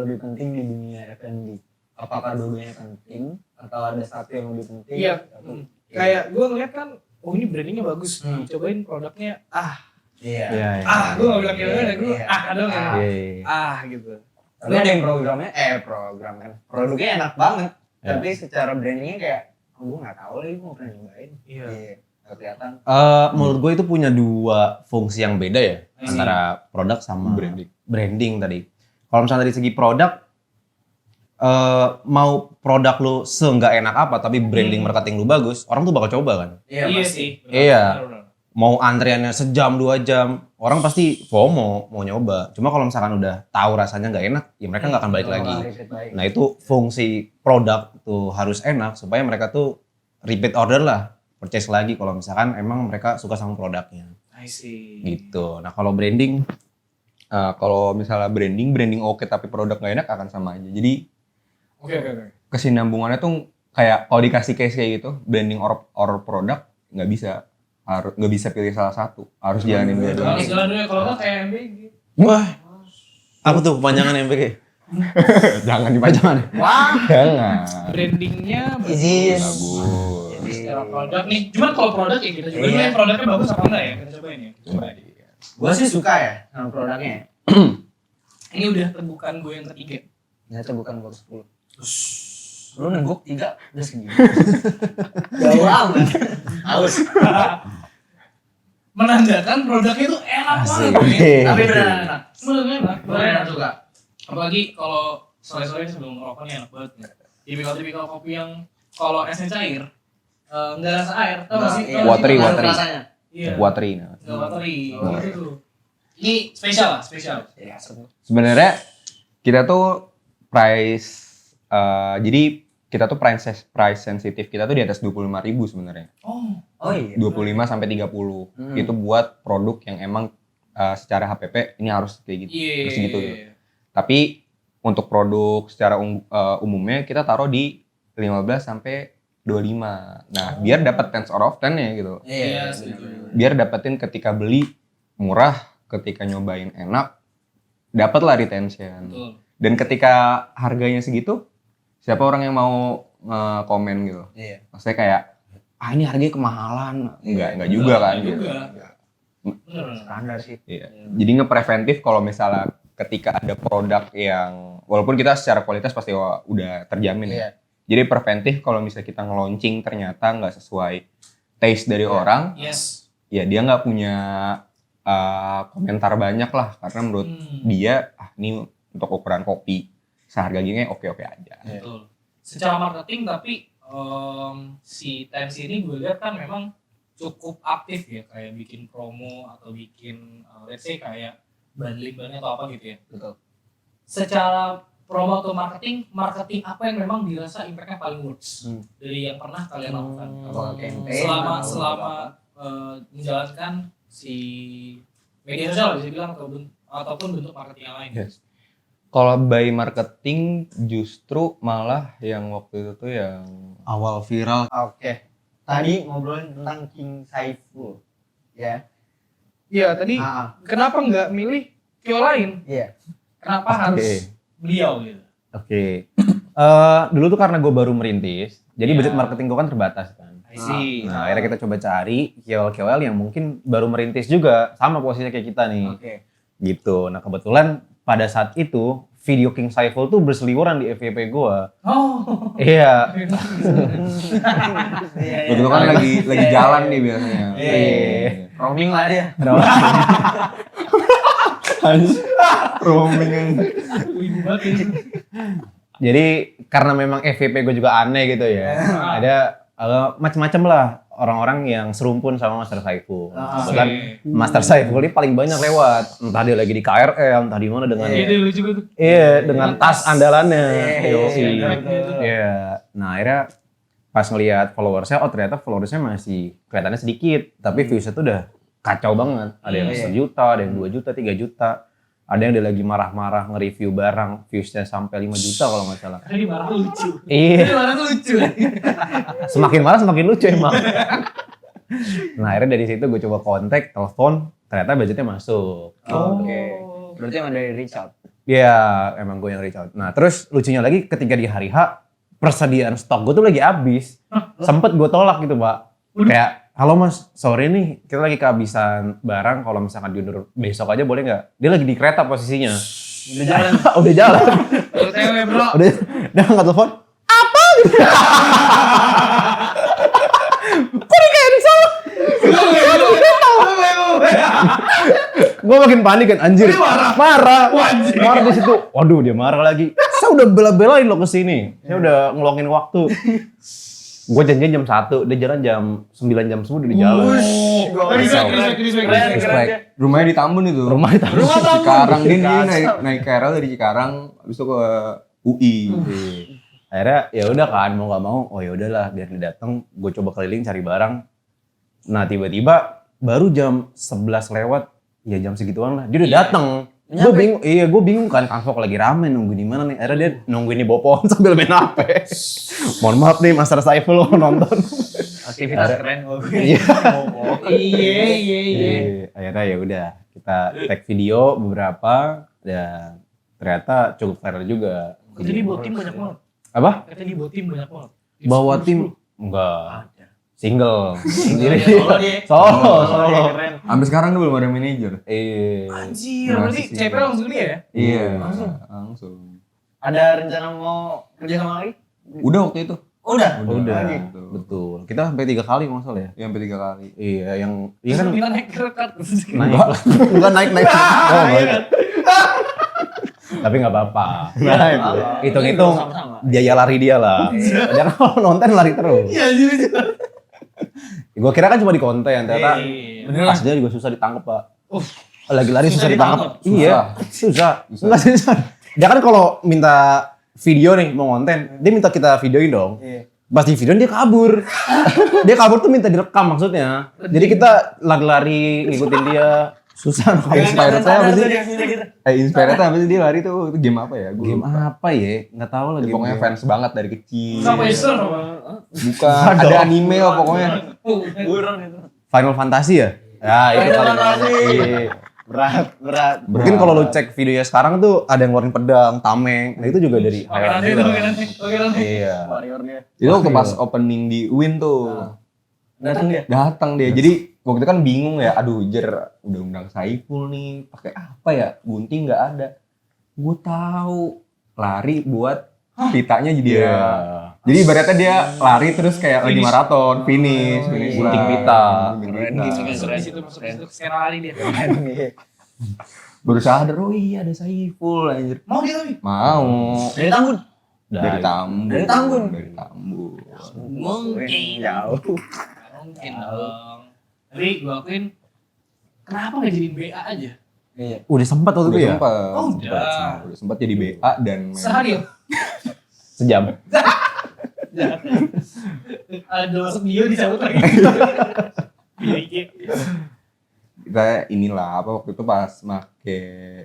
lebih penting di dunia F&B? Apakah dua-duanya penting atau ada satu yang lebih penting? Iya. Kayak gue ngeliat kan, oh ini brandingnya bagus, cobain produknya, Iya. gue gak bilang gimana, gue dong gitu. Tapi ada yang programnya, produknya enak banget. Tapi secara brandingnya kayak, gue nggak tahu lagi, gue nggak pernah nyobain. Iya. Kelihatan. Menurut gue itu punya 2 fungsi yang beda ya, antara produk sama branding tadi. Kalau misalnya dari segi produk, mau produk lu seenggak enak apa, tapi branding marketing lu bagus, orang tuh bakal coba kan. Iya sih. Iya. Mau antriannya sejam 2 jam, orang pasti FOMO mau nyoba. Cuma kalau misalkan udah tahu rasanya nggak enak, ya mereka nggak akan balik lagi. Nah itu fungsi produk tuh harus enak supaya mereka tuh repeat order lah, purchase lagi kalau misalkan emang mereka suka sama produknya. I see. Gitu. Nah kalau branding, kalau misalnya branding oke tapi produk nggak enak akan sama aja. Jadi Oke. kesinambungannya tuh kayak kalau dikasih case kayak gitu, branding or produk nggak bisa pilih salah satu, harus jalanin dua-duanya. Harus jalan dulu ya, kalau nggak kayak MBG. Wah, apa tuh kepanjangan MBG? Jangan dipanjangan. Jangan. Brandingnya Izin. Bagus. secara produk nih. Cuman kalau produk ya kita cobain nih produknya bagus apa enggak ya? Kita cobain ya. Gue sih suka ya sama produknya. Ini udah tegukan gue yang ketiga. Ternyata bukan baru 10. Lu nengguk 3 udah segini. Jauh amat. Haus. Menandakan produknya itu enak banget. Tapi beneran enak. Beneran enak suka. Apalagi kalau sore-sore sebelum ngerokok nih enak banget. Tipikal kopi yang kalau esnya cair nggak rasa air, tau nggak sih? Watery. Iya. Watery. Nggak watery. Gitu tuh. Ini spesial. Iya, Sebenarnya kita tuh jadi kita tuh price sensitif kita tuh di atas 25.000 sebenarnya. Oh iya. 25 sampai 30. Itu buat produk yang emang secara HPP ini harus kayak gitu. Harus segitu gitu. Tapi untuk produk secara umumnya kita taruh di 15 sampai 25. Nah, biar dapat 10 out of 10 ya gitu. Iya. Biar dapetin ketika beli murah, ketika nyobain enak, dapatlah retention. Betul. Dan ketika harganya segitu, siapa orang yang mau komen gitu? Iya. Maksudnya kayak ini harganya kemahalan. Enggak juga kan. Juga. Iya. Bener. Standar sih. Iya. Jadi ngepreventif kalau misalnya ketika ada produk yang walaupun kita secara kualitas pasti udah terjamin ya. Iya. Jadi preventif kalau misalnya kita nge-launching ternyata nggak sesuai taste dari orang, Yes. ya dia nggak punya komentar banyak lah karena menurut dia ini untuk ukuran kopi seharga gini oke-oke aja. Betul. Secara marketing tapi si Times ini gue lihat kan memang cukup aktif ya, kayak bikin promo atau bikin let's say kayak bundling atau apa gitu ya. Betul. Secara promo atau marketing apa yang memang dirasa impact-nya paling works dari yang pernah kalian lakukan? Kalau campaign Selama menjalankan si media sosial bisa bilang ataupun bentuk marketing yang lain. Yes. Kalau by marketing justru malah yang waktu itu tuh yang Awal viral. Oke. Tadi ngobrolin tentang King Saiful. Ya. Iya tadi kenapa nggak milih Kyo lain? Iya. Kenapa harus beliau gitu? Oke. Dulu tuh karena gue baru merintis, jadi Iya. budget marketing gue kan terbatas kan. I see. Nah, akhirnya kita coba cari KOL yang mungkin baru merintis juga, sama posisinya kayak kita nih. Oke. Gitu. Nah, kebetulan pada saat itu video King Saiful tuh berseliweran di FYP gue. Oh. Iya. begitu kan lagi jalan nih biasanya. Iya. Roaming lah dia. Roaming aja. Wibu banget ini. Jadi karena memang FYP gue juga aneh gitu ya. Ada macam-macam lah orang-orang yang serumpun sama Master Saiful. Kebetulan Master Saiful ini paling banyak lewat. Entah dia lagi di KRL, entah di mana dengan Iya, lucu juga tuh. iya dengan tas andalannya. Yoi. Iya. Iya. Nah, akhirnya pas ngelihat followersnya, oh ternyata followersnya masih kelihatannya sedikit, tapi viewsnya tuh udah kacau banget. Ada yang 1 juta, ada yang 2 juta, 3 juta. Ada yang dia lagi marah-marah nge-review barang, viewsnya sampai 5 juta kalau nggak salah. Karena dia marah lucu. Iya. Dia marah tuh lucu. Semakin marah semakin lucu emang. Nah akhirnya dari situ gue coba kontak, telepon, ternyata budgetnya masuk. Oke. Berarti emang dari Richard. Iya, emang gue yang reach out. Nah terus lucunya lagi ketika di hari H, persediaan stok gue tuh lagi habis. Sempet gue tolak gitu Pak. Kayak, halo mas, sorry nih kita lagi kehabisan barang, kalau misalkan diundur besok aja boleh nggak? Dia lagi di kereta posisinya. Udah jalan. Udah jalan. OTW bro. Udah angkat telepon. Apa gitu? Kok di cancel? Gue makin panik kan, anjir. Marah di situ. Waduh, dia marah lagi. Saya udah bela-belain lo kesini. Saya udah ngeluangin waktu. Gue janjian jam 1, dia jalan jam 9 jam 10 udah di jalan. Respect. Rumahnya di Tambun itu. Rumah di Tambun. Cikarang dia naik KRL dari Cikarang habis itu ke UI. Akhirnya ya udah kan mau nggak mau, oh ya udahlah biar dia datang, gue coba keliling cari barang. Nah tiba-tiba baru jam 11 lewat, ya jam segituan lah, dia udah datang. Gue bingung kan, Kangfok lagi rame nunggu di mana nih. Akhirnya dia nungguin di bawah pohon sambil main HP. Mohon maaf nih Master Saiful lo nonton. Aktivitas keren. Iya. Akhirnya ya udah kita tag video beberapa dan ternyata cukup viral juga. Jadi bawa tim banyak banget. Apa? Katanya bawa tim banyak banget. Bawa tim? Enggak. Single. Sendiri. Solo. Sampai sekarang dia belum ada manajer. Anjir, berarti Masih CP langsung dia ya? Iya, langsung. Ada rencana mau kerja sama lagi? Udah waktu itu. Udah. Udah. Gitu. Betul. Kita sampai 3 kali nggak salah ya. Yang sampai 3 kali. Iya, yang Iya kan kita naik kereta. naik. Bukan naik. Oh, enggak. Tapi nggak apa-apa. Hitung-hitung biaya lari dia lah. Dia kalau nonton lari terus. Iya, anjir. Gue kira kan cuma di konten, ternyata Bener lah. aslinya juga susah ditangkap Pak. Lagi lari susah ditangkap. ditangkap. Iya, susah. Enggak susah. Dia kan kalau minta video nih mau konten, dia minta kita videoin dong. Pas di videoin dia kabur. Dia kabur tuh minta direkam maksudnya. Jadi kita lari-lari ngikutin dia. Susah. Inspirednya apa sih? Inspirednya apa sih dia lari tuh? Itu game apa ya? Gua Game lupa. apa ya? Nggak tahu lagi. Pokoknya fans banget dari kecil. Sampai Easter apa? Bukan, ada anime lah pokoknya. Burung itu. Final Fantasy ya? Ya, itu Final paling Fantasy. Iya. Berat. Mungkin kalau lu cek videonya sekarang tuh ada yang ngeluarin pedang, tameng. Nah itu juga dari Oke nanti. Iya. Warrior-nya. Itu waktu pas opening di Win tuh. Datang dia. Jadi waktu itu kan bingung ya, aduh udah undang Saiful nih, pakai apa ya? Gunting nggak ada. Gue tahu lari buat pitanya jadi ya. Jadi ibaratnya dia lari terus kayak lagi maraton, finish gunting pita. Keren situ masuk skena lari dia. Baru sadar, oh iya ada Saiful anjir. Mau dia tapi? Mau. Dari Tambun. Dari Tambun. Dari Tambun. Dari Tambun. Mungkin Jauh. mungkin dong. Tapi gue akuin kenapa nggak jadiin BA aja? Udah sempat waktu itu ya? Oh, udah. Udah sempat jadi BA dan Sehari ya? Sejam. Ada masuk bio dicabut lagi. Iya. kita inilah apa waktu itu pas make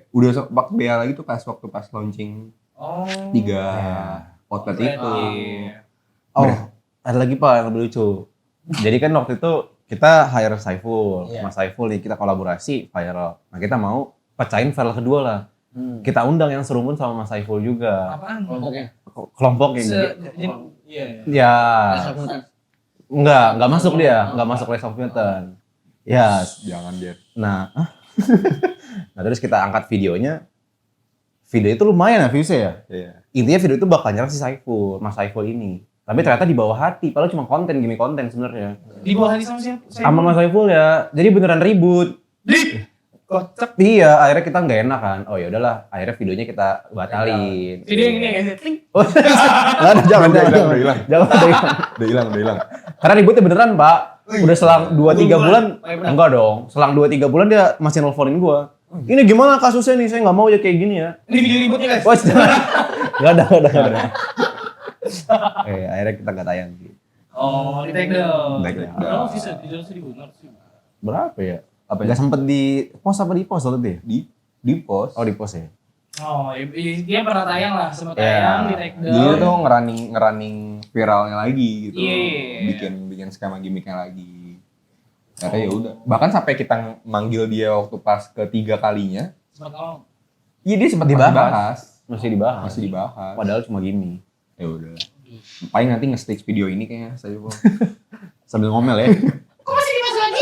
udah waktu BA lagi tuh waktu pas launching Oh. 3 outlet itu. Oh, ada lagi Pak yang lebih lucu. Jadi kan waktu itu kita hire Saiful, Mas Saiful nih kita kolaborasi viral. Nah kita mau pecahin viral kedua lah. Kita undang yang serumun sama Mas Saiful juga. Apaan? Kelompok yang Iya. ya nggak masuk dia, nggak masuk Race of Mutant. Ya, Jangan dia. nah, nah terus kita angkat videonya. Video itu lumayan ya viewsnya ya. Iya. Intinya video itu bakal nyerang si Saiful, Mas Saiful ini. Tapi ternyata di bawah hati, padahal cuma gimmick konten sebenarnya. Di bawah hari sama siapa? Sama Mas Saiful ya, jadi beneran ribut. Kocak. Iya, akhirnya kita nggak enak kan. Oh ya udahlah, akhirnya videonya kita batalin. Video yang ini ya guys. Kling. Oh, nggak ada, jangan, Udah jangan, hilang. jangan, Udah hilang. Karena ributnya beneran Pak. Udah selang 2-3 bulan, enggak dong. Selang 2-3 bulan dia masih nelfonin gua. Ini gimana kasusnya nih? Saya nggak mau ya kayak gini ya. Ini video ributnya guys. Wah, nggak ada. Akhirnya kita nggak tayang. Oh, di take down. Take down. Berapa bisa? 300.000. Berapa ya? Apa nggak sempet di post apa di post waktu itu ya? Di post. Oh di post ya. Oh, dia pernah tayang lah, sempat Iya. tayang di take down. Dia tuh ngerunning viralnya lagi gitu. Iya. Bikin skema gimmicknya lagi. Akhirnya ya udah. Bahkan sampai kita manggil dia waktu pas ketiga kalinya. Sempat ngomong. Iya dia sempat Masih dibahas. Masih dibahas. Padahal cuma gini. Ya udah. Paling nanti nge-stage video ini kayaknya saya mau. Sambil ngomel ya. Kok masih dibahas lagi?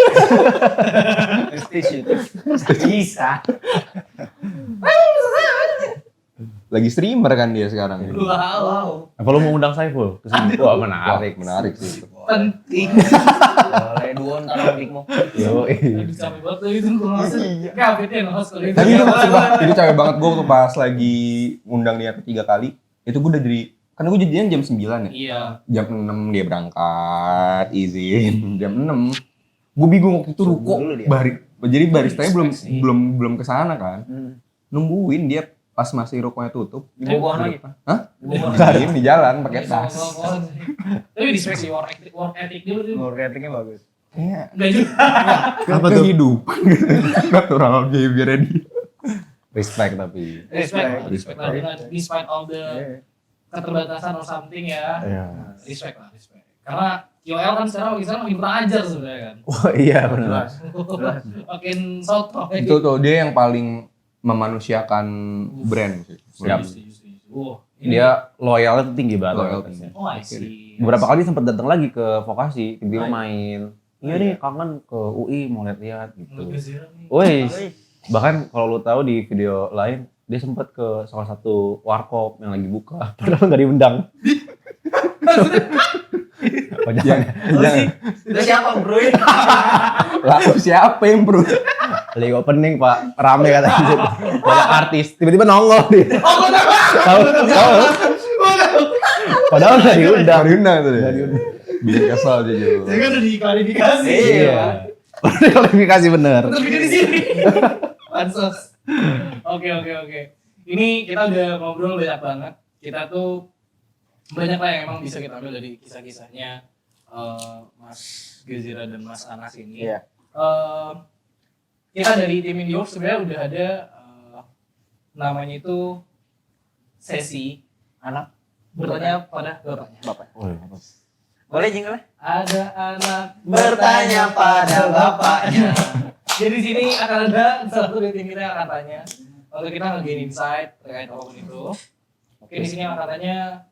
Bisa. Lagi streamer kan dia sekarang. Wow. Apa lu mau undang Saiful? Wah menarik sih itu. Penting. Boleh duo ntar mau. Yo, Aduh, capek banget tuh itu nge-host. Kaget ya nge-host kalau itu. Tapi itu itu capek banget gue tuh pas lagi undang dia ketiga kali. Itu gue udah jadi kan gue jadinya jam 9 ya. Iya. Jam 6 dia berangkat, izin jam 6. Gue bingung waktu itu ruko jadi baristanya belum kesana kan. Nungguin dia pas masih rukonya tutup. Di bawah lagi. Hah? Di jalan pakai tas. Tapi di spek sih work ethic dulu tuh. Nomor ratingnya bagus. Kayak Enggak juga. apa tuh kehidupan natural behavior dia. respect tapi. Respect lah. Despite all the keterbatasan or something ya. Iya. Respect. Karena KOL kan sekarang makin kurang ajar sebenarnya kan. Oh iya benar. Makin soto. Itu tuh dia yang paling memanusiakan brand sih. Siap. Wow. Dia loyalnya tuh tinggi banget. Loyalty. Oh, I see. Beberapa kali sempat datang lagi ke Vokasi, dia main. Iya nih kangen ke UI mau lihat-lihat gitu. Woi, bahkan kalau lu tahu di video lain dia sempat ke salah satu warkop yang lagi buka, padahal nggak diundang. Oh, jangan. Itu siapa bro? Lalu siapa yang bro? Lagi opening Pak, rame katanya. Banyak artis, tiba-tiba nongol dia. Tahu. Padahal nggak diundang. Diundang tuh dia. Bikin kesel aja juga. Saya kan udah diklarifikasi. Iya. Klarifikasi bener. Tetap video di sini. Pansos. Oke. Ini kita udah ngobrol banyak banget. Kita tuh banyak lah yang emang bisa kita ambil dari kisah-kisahnya Mas Gezira dan Mas Anas ini. Iya. Kita dari tim Indie Works sebenarnya udah ada namanya itu sesi anak bertanya pada bapaknya. Boleh jingle? Ada anak Bertanya pada bapaknya. Jadi di sini akan ada salah satu dari tim kita yang akan tanya. Lalu kita nge-gain insight terkait apapun itu. Oke, di sini angkatannya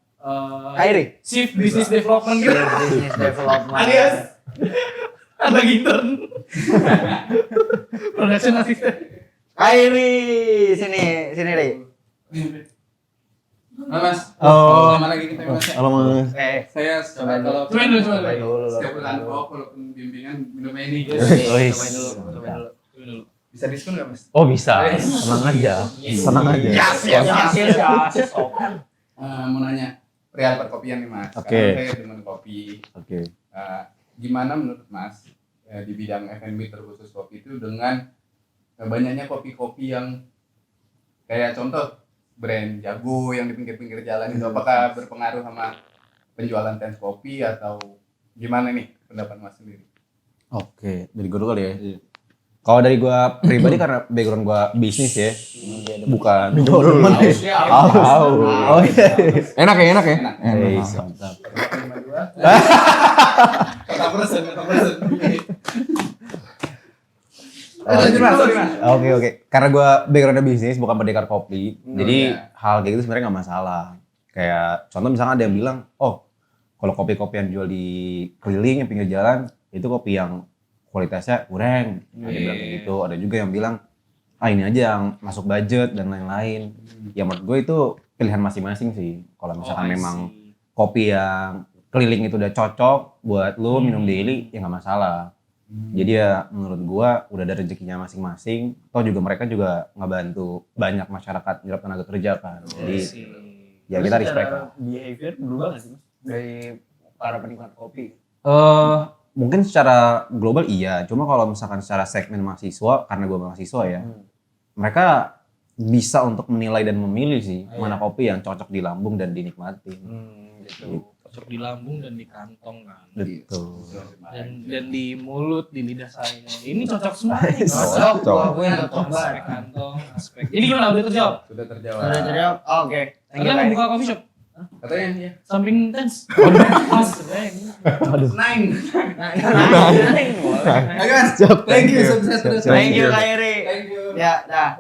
Kairi. Chief Business Development gitu. Business development. Alias Ada intern. Production assistant. Kairi, sini Ri. Mas. Oh. Sama lagi kita Mas. Halo Mas. Saya kalau Cobain dulu. setiap bulan walaupun bimbingan minum ini. Wis. Cobain dulu. Bisa diskon nggak Mas? Oh bisa. Tenang aja. Tenang aja. Yes. Mau nanya perihal perkopian nih Mas. Oke. Sekarang saya dengan kopi. Oke. Gimana menurut Mas di bidang F&B terkhusus kopi itu dengan banyaknya kopi-kopi yang kayak contoh brand jago yang di pinggir-pinggir jalan itu apakah berpengaruh sama penjualan tens kopi atau gimana nih pendapat Mas sendiri? Oke, dari gue dulu kali ya. Kalau dari gue pribadi karena background gue bisnis ya, bukan. Oh iya. Enak ya? Enak. Mantap. Kata persen. Lanjut Mas, sorry Mas. Oke. Karena gue backgroundnya bisnis bukan pendekar kopi, jadi iya. hal kayak gitu sebenarnya nggak masalah. Kayak contoh misalnya ada yang bilang, oh kalau kopi-kopi yang jual di keliling yang pinggir jalan itu kopi yang kualitasnya kurang. Ada yang bilang kayak gitu. Ada juga yang bilang, ini aja yang masuk budget dan lain-lain. Ya menurut gue itu pilihan masing-masing sih. Kalau misalkan memang kopi yang keliling itu udah cocok buat lu minum daily ya nggak masalah. Jadi ya menurut gua udah ada rezekinya masing-masing. Toh juga mereka juga ngebantu banyak masyarakat nyerap tenaga kerja kan. Jadi ya kita respect lah. Behavior berubah nggak sih Mas? Dari para penikmat kopi. Mungkin secara global iya. Cuma kalau misalkan secara segmen mahasiswa, karena gua mahasiswa ya, mereka bisa untuk menilai dan memilih sih mana kopi yang cocok di lambung dan dinikmati. Gitu. Cocok di lambung dan di kantong kan. Betul. Dan di mulut, di lidah saya. Ini cocok semua nih. Gue yang cocok Aspek kantong, aspek. Jadi gimana udah terjawab? Sudah terjawab. Udah terjawab. Oke. Thank you, Kalian mau Kai. buka coffee shop? Katanya ya. Samping tens. Mas, Nine. Ayo Mas. Thank you sukses terus. Thank you Kairi. Thank you. Ya, dah.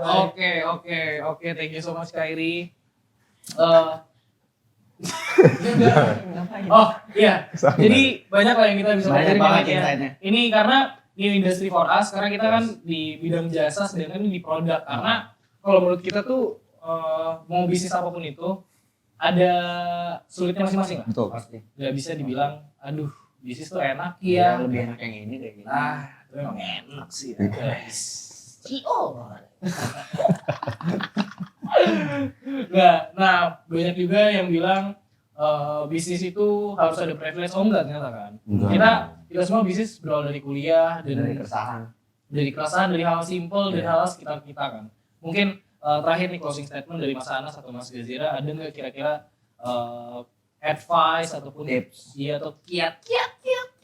Oke, thank you so much Kairi. Oh iya, jadi banyak lah yang kita bisa Banyak pelajari banget ya. insight-nya. Ini karena ini industry for us, karena kita kan di bidang jasa, sedangkan ini di produk. Karena kalau menurut kita tuh mau bisnis apapun itu ada sulitnya masing-masing lah. Betul. Pasti. Gak bisa dibilang, aduh bisnis tuh enak Iya, ya. lebih enak yang ini kayak gini. Itu emang enak sih ya guys. Nah banyak juga yang bilang bisnis itu harus ada privilege. Oh enggak ternyata kan. Enggak. Kita semua bisnis berawal dari kuliah dan Dari keresahan. dari keresahan, dari hal simpel, dari hal sekitar kita kan. Mungkin terakhir nih closing statement dari Mas Anas atau Mas Gazira, ada nggak kira-kira advice ataupun Tips. iya atau kiat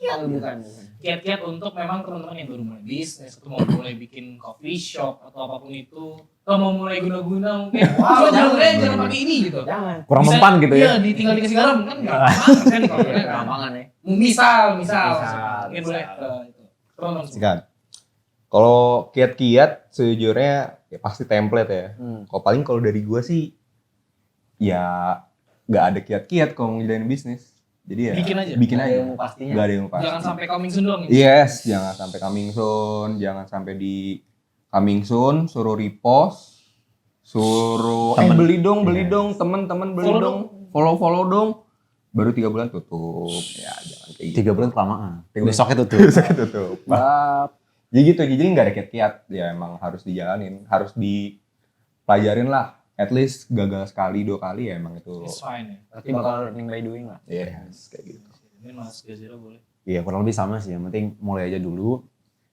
Oh, bukan. kiat untuk memang teman-teman yang baru mulai bisnis atau mau mulai bikin coffee shop atau apapun itu, atau mau mulai guna-guna mungkin jangan pakai ini gitu. Jangan. Kurang Bisa- mempan gitu ya. Iya, ditinggal dikasih garam kan enggak. Kan di coffee kan. Gampangan ya. Misal. Misal. Mungkin boleh itu. Tolong. Sikat. Kalau kiat-kiat sejujurnya ya pasti template ya. Kalau dari gua sih ya nggak ada kiat-kiat kalau mau ngejalanin bisnis. Jadi ya Bikin aja. Bikin Ada aja. ilmu pastinya. Nggak ada yang pasti. Jangan sampai coming soon dong. Yes, jangan sampai coming soon, jangan sampai di coming soon, suruh repost, suruh beli dong, temen-temen beli Follow dong, follow dong. Baru 3 bulan tutup. Ya jangan kayak gitu. 3 bulan kelamaan. 3 bulan. Besoknya tutup. tutup. Jadi gitu, jadi nggak ada kiat-kiat. Ya emang harus dijalanin, harus dipelajarin lah. At least gagal sekali, 2 kali ya emang itu. It's fine ya. Berarti bakal learning by doing lah. Yes, kayak gitu. Ini Mas Gazira boleh. Iya kurang lebih sama sih, yang penting mulai aja dulu.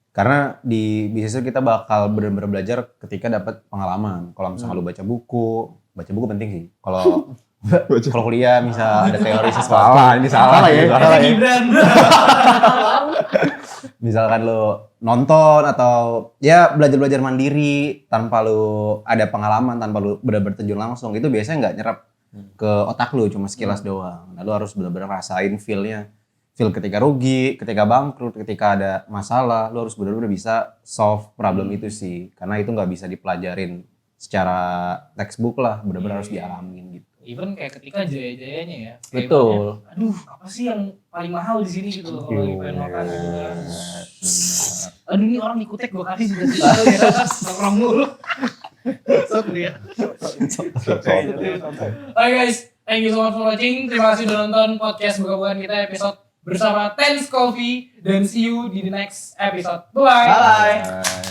Karena di bisnis itu kita bakal benar-benar belajar ketika dapat pengalaman. Kalau misalnya lu baca buku penting sih. Kalau kalau kuliah misal ada teori sesuatu. Ini salah ya. Salah ya. Gibran. Misalkan lu nonton atau ya belajar-belajar mandiri tanpa lu ada pengalaman, tanpa lu benar-benar terjun langsung, itu biasanya nggak nyerap ke otak lu, cuma sekilas doang. Nah, lu harus benar-benar rasain feel ketika rugi, ketika bangkrut, ketika ada masalah, lu harus benar-benar bisa solve problem itu sih. Karena itu nggak bisa dipelajarin secara textbook lah, benar-benar harus dialamin gitu. Even kayak ketika jaya-jayanya ya. Kayak Betul. ibaratnya, aduh, apa sih yang paling mahal di sini gitu loh kalau lagi pengen makan gitu kan. Aduh, ini orang ikutek 2 kali juga sih. Nongkrong mulu. Sok dia. Oke guys, thank you so much for watching. Terima kasih udah nonton podcast buka-bukaan kita episode bersama Tens Coffee dan see you di the next episode. Bye. Bye. Bye.